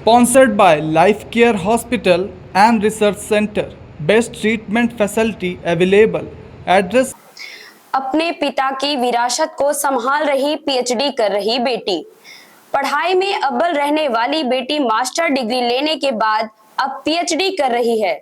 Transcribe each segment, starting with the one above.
Sponsored by Life Care Hospital and Research Center. Best treatment facility available. Address अपने पिता की विरासत को संभाल रही पीएचडी कर रही बेटी। पढ़ाई में अव्वल रहने वाली बेटी मास्टर डिग्री लेने के बाद अब पीएचडी कर रही है,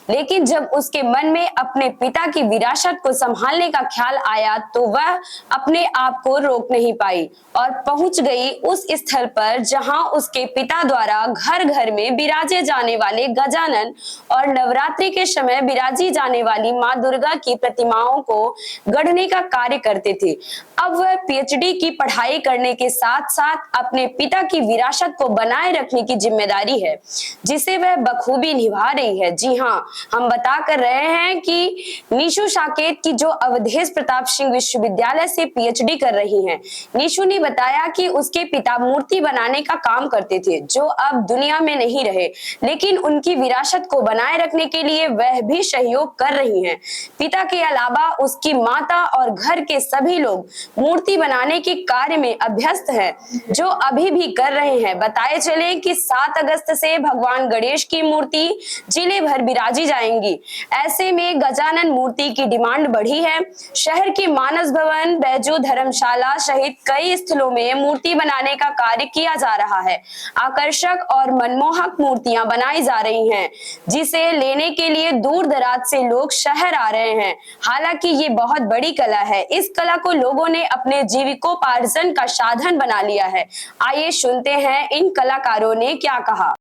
लेकिन जब उसके मन में अपने पिता की विरासत को संभालने का ख्याल आया तो वह अपने आप को रोक नहीं पाई और पहुंच गई उस स्थल पर जहां उसके पिता द्वारा घर घर में बिराजे जाने वाले गजानन और नवरात्रि के समय बिराजी जाने वाली मां दुर्गा की प्रतिमाओं को गढ़ने का कार्य करते थे। अब वह पीएचडी की पढ़ाई करने के साथ साथ अपने पिता की विरासत को बनाए रखने की जिम्मेदारी है, जिसे वह बखूबी निभा रही है। जी हाँ, हम बता कर रहे हैं कि निशु साकेत की जो अवधेश प्रताप सिंह विश्वविद्यालय से पीएचडी कर रही हैं। निशु ने बताया कि उसके पिता मूर्ति बनाने का काम करते थे, जो अब दुनिया में नहीं रहे, लेकिन उनकी विरासत को बनाए रखने के लिए वह भी सहयोग कर रही हैं। पिता के अलावा उसकी माता और घर के सभी लोग मूर्ति बनाने के कार्य में अभ्यस्त हैं, जो अभी भी कर रहे हैं। बताए चले कि 7 अगस्त से भगवान गणेश की मूर्ति जिले भर बिराजी जाएंगी। ऐसे में गजानन मूर्ति की डिमांड बढ़ी है। शहर के मानस भवन, बैजू धर्मशाला सहित कई स्थलों में मूर्ति बनाने का कार्य किया जा रहा है। आकर्षक और मनमोहक मूर्तियां बनाई जा रही हैं, जिसे लेने के लिए दूर दराज से लोग शहर आ रहे हैं। हालांकि ये बहुत बड़ी कला है। इस कला को लोगों ने अपने जीविकोपार्जन का साधन बना लिया है। आइए सुनते हैं इन कलाकारों ने क्या कहा।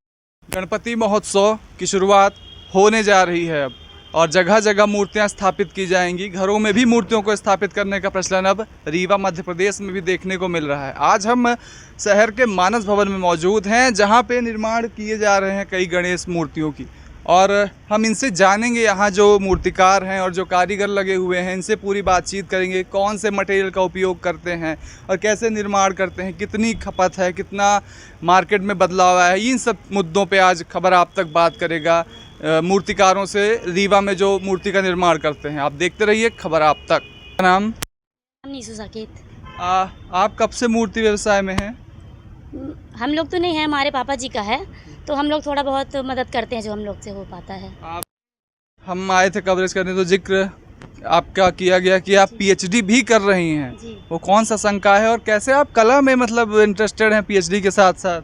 गणपति महोत्सव की शुरुआत होने जा रही है अब, और जगह जगह मूर्तियां स्थापित की जाएंगी। घरों में भी मूर्तियों को स्थापित करने का प्रचलन अब रीवा मध्य प्रदेश में भी देखने को मिल रहा है। आज हम शहर के मानस भवन में मौजूद हैं, जहां पे निर्माण किए जा रहे हैं कई गणेश मूर्तियों की, और हम इनसे जानेंगे, यहाँ जो मूर्तिकार हैं और जो कारीगर लगे हुए हैं, इनसे पूरी बातचीत करेंगे। कौन से मटेरियल का उपयोग करते हैं और कैसे निर्माण करते हैं, कितनी खपत है, कितना मार्केट में बदलाव आया है, इन सब मुद्दों पे आज खबर आप तक बात करेगा मूर्तिकारों से रीवा में जो मूर्ति का निर्माण करते हैं। आप देखते रहिए खबर आप तक। नाम निशु साकेत। आप कब से मूर्ति व्यवसाय में हैं? हम लोग तो नहीं है, हमारे पापा जी का है, तो हम लोग थोड़ा बहुत मदद करते हैं जो हम लोग से हो पाता है। हम आए थे कवरेज करने, तो जिक्र आपका किया गया कि आप पीएचडी भी कर रही हैं। वो कौन सा संकाय है और कैसे आप कला में मतलब इंटरेस्टेड हैं पीएचडी के साथ साथ?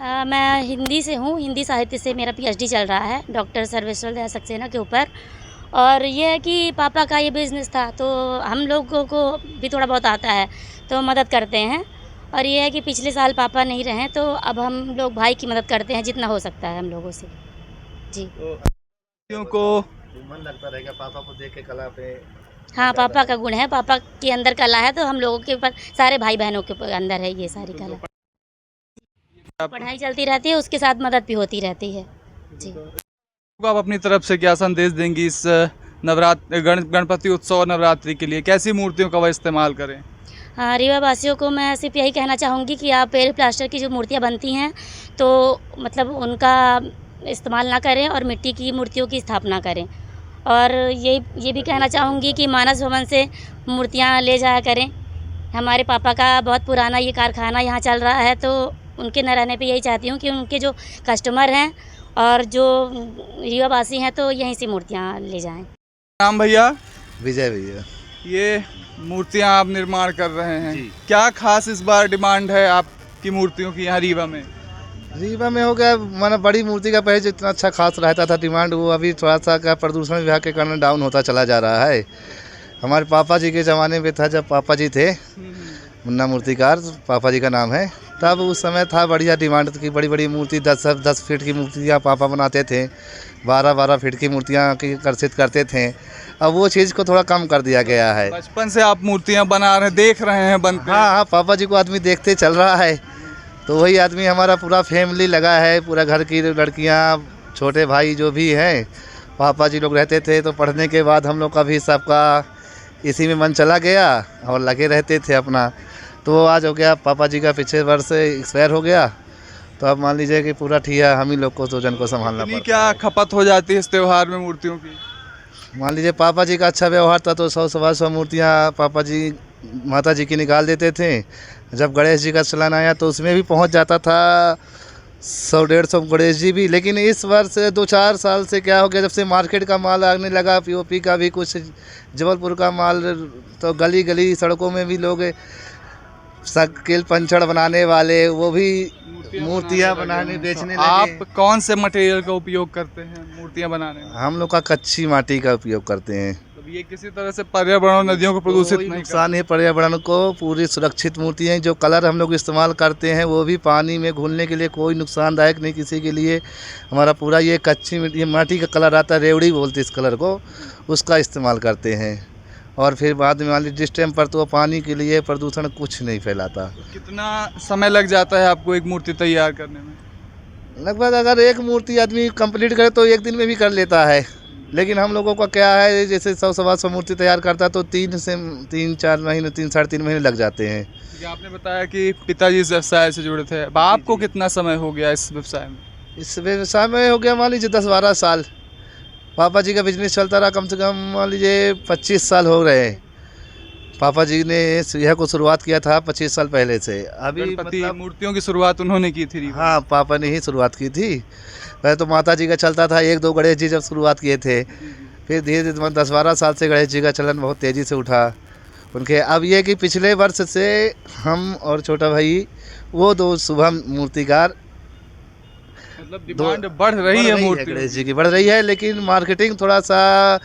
मैं हिंदी से हूँ, हिंदी साहित्य से मेरा पीएचडी चल रहा है डॉक्टर सर्वेश्वर दयाल सक्सेना के ऊपर। और ये है कि पापा का ये बिज़नेस था, तो हम लोगों को भी थोड़ा बहुत आता है, तो मदद करते हैं। और ये है कि पिछले साल पापा नहीं रहे, तो अब हम लोग भाई की मदद करते हैं जितना हो सकता है हम लोगों से। जी, तो को मन लगता रहेगा पापा को देख के कला पे। हाँ, पापा का गुण है, पापा के अंदर कला है, तो हम लोगों के ऊपर सारे भाई बहनों के अंदर है ये सारी कला। पढ़ाई चलती रहती है, उसके साथ मदद भी होती रहती है। जी, आप अपनी तरफ से क्या संदेश देंगी इस गणपति उत्सव और नवरात्रि के लिए? कैसी मूर्तियों का वह इस्तेमाल करें? हाँ, रीवा वासियों को मैं सिर्फ यही कहना चाहूँगी कि आप पेड़ प्लास्टर की जो मूर्तियाँ बनती हैं, तो मतलब उनका इस्तेमाल ना करें और मिट्टी की मूर्तियों की स्थापना करें। और ये भी कहना चाहूँगी कि मानस भवन से मूर्तियाँ ले जाया करें। हमारे पापा का बहुत पुराना ये कारखाना यहाँ चल रहा है, तो उनके न रहने पे यही चाहती हूँ कि उनके जो कस्टमर हैं और जो रीवा वासी हैं, तो यहीं से मूर्तियाँ ले जाएँ। नाम भैया? विजय भैया। ये मूर्तियाँ आप निर्माण कर रहे हैं, क्या खास इस बार डिमांड है आपकी मूर्तियों की यहाँ रीवा में? रीवा में हो गया, माना बड़ी मूर्ति का पहले जितना अच्छा खास रहता था डिमांड, वो अभी थोड़ा सा क्या प्रदूषण विभाग के कारण डाउन होता चला जा रहा है। हमारे पापा जी के ज़माने में था, जब पापा जी थे मुन्ना मूर्तिकार, पापा जी का नाम है, तब उस समय था बढ़िया डिमांड की। बड़ी बड़ी मूर्ति 10 फीट की मूर्तियाँ पापा बनाते थे, 12 फीट की मूर्तियाँ की आकर्षित करते थे। अब वो चीज़ को थोड़ा कम कर दिया गया है। बचपन से आप मूर्तियाँ बना रहे हैं, देख रहे हैं बनते? हाँ, पापा जी को आदमी देखते चल रहा है, तो वही आदमी हमारा पूरा फैमिली लगा है, पूरा घर की लड़कियाँ, छोटे भाई जो भी हैं, पापा जी लोग रहते थे। तो पढ़ने के बाद हम लोग का भी सबका इसी में मन चला गया और लगे रहते थे अपना। तो आज हो गया, पापा जी का पिछले वर्ष एक्सपायर हो गया, तो अब मान लीजिए कि पूरा ठिया हम ही लोग को तो जन को संभालना पड़ता है। क्या खपत हो जाती है इस त्यौहार में मूर्तियों की? मान लीजिए पापा जी का अच्छा व्यवहार था, तो 100-125 मूर्तियाँ पापा जी माता जी की निकाल देते थे। जब गणेश जी का चलन आया तो उसमें भी पहुंच जाता था 100-150 गणेश जी भी। लेकिन इस वर्ष 2-4 साल से क्या हो गया, जब से मार्केट का माल आने लगा, पीओपी का भी कुछ जबलपुर का माल, तो गली गली सड़कों में भी लोग साइकिल पंचर बनाने वाले वो भी मूर्तियाँ बनाने बेचने लगे। आप कौन से मटेरियल का उपयोग करते हैं मूर्तियाँ बनाने में? हम लोग का कच्ची माटी का उपयोग करते हैं। तो ये किसी तरह से पर्यावरण और नदियों को प्रदूषित कोई नहीं नुकसान है पर्यावरण को, पूरी सुरक्षित मूर्तियाँ हैं। जो कलर हम लोग इस्तेमाल करते हैं वो भी पानी में घुलने के लिए कोई नुकसानदायक नहीं किसी के लिए। हमारा पूरा ये कच्ची ये माटी का कलर आता है, रेवड़ी बोलते इस कलर को, उसका इस्तेमाल करते हैं। और फिर बाद में मान लीजिए जिस टाइम पर तो पानी के लिए प्रदूषण कुछ नहीं फैलाता। कितना समय लग जाता है आपको एक मूर्ति तैयार करने में? लगभग अगर एक मूर्ति आदमी कंप्लीट करे तो एक दिन में भी कर लेता है। लेकिन हम लोगों का क्या है, जैसे 100-125 मूर्ति तैयार करता है तो 3-4 महीने 3-3.5 महीने लग जाते हैं। क्योंकि आपने बताया कि पिताजी इस व्यवसाय से जुड़े थे, आपको कितना समय हो गया इस व्यवसाय में? इस व्यवसाय में हो गया मान लीजिए 10-12 साल। पापा जी का बिजनेस चलता रहा कम से कम मान लीजिए 25 साल हो रहे हैं। पापा जी ने यह को शुरुआत किया था 25 साल पहले से। अभी गणपति मूर्तियों की शुरुआत उन्होंने की थी? हाँ, पापा ने ही शुरुआत की थी। पहले तो माता जी का चलता था, 1-2 गणेश जी जब शुरुआत किए थे, फिर धीरे धीरे 10-12 साल से गणेश जी का चलन बहुत तेज़ी से उठा उनके। अब ये कि पिछले वर्ष से हम और छोटा भाई वो 2 शुभम मूर्तिकार, मतलब डिमांड बढ़ रही है मूर्ति गणेश जी की बढ़ रही है। लेकिन मार्केटिंग थोड़ा सा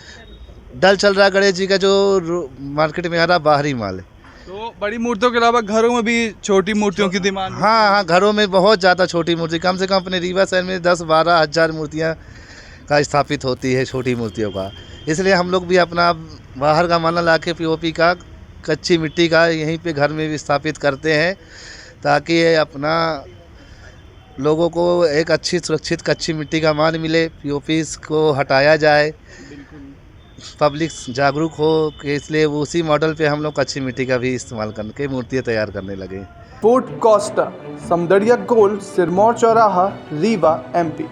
डल चल रहा है गणेश जी का, जो मार्केट में आ रहा बाहरी माल है। तो बड़ी मूर्तियों के अलावा घरों में भी छोटी मूर्तियों की डिमांड? हाँ, घरों में बहुत ज़्यादा छोटी मूर्ति, कम से कम अपने रीवा शहर में 10-12 हज़ार मूर्तियाँ का स्थापित होती है छोटी मूर्तियों का। इसलिए हम लोग भी अपना बाहर का माल ला के पीओपी का कच्ची मिट्टी का यहीं पे घर में भी स्थापित करते हैं, ताकि अपना लोगों को एक अच्छी सुरक्षित कच्ची मिट्टी का माल मिले, पीओपी को हटाया जाए, पब्लिक जागरूक हो कि इसलिए वो उसी मॉडल पे हम लोग कच्ची मिट्टी का भी इस्तेमाल करके मूर्तियाँ तैयार करने लगे। Food Costa, Samdariya gold, Sirmaur चौराहा, रीवा, MP।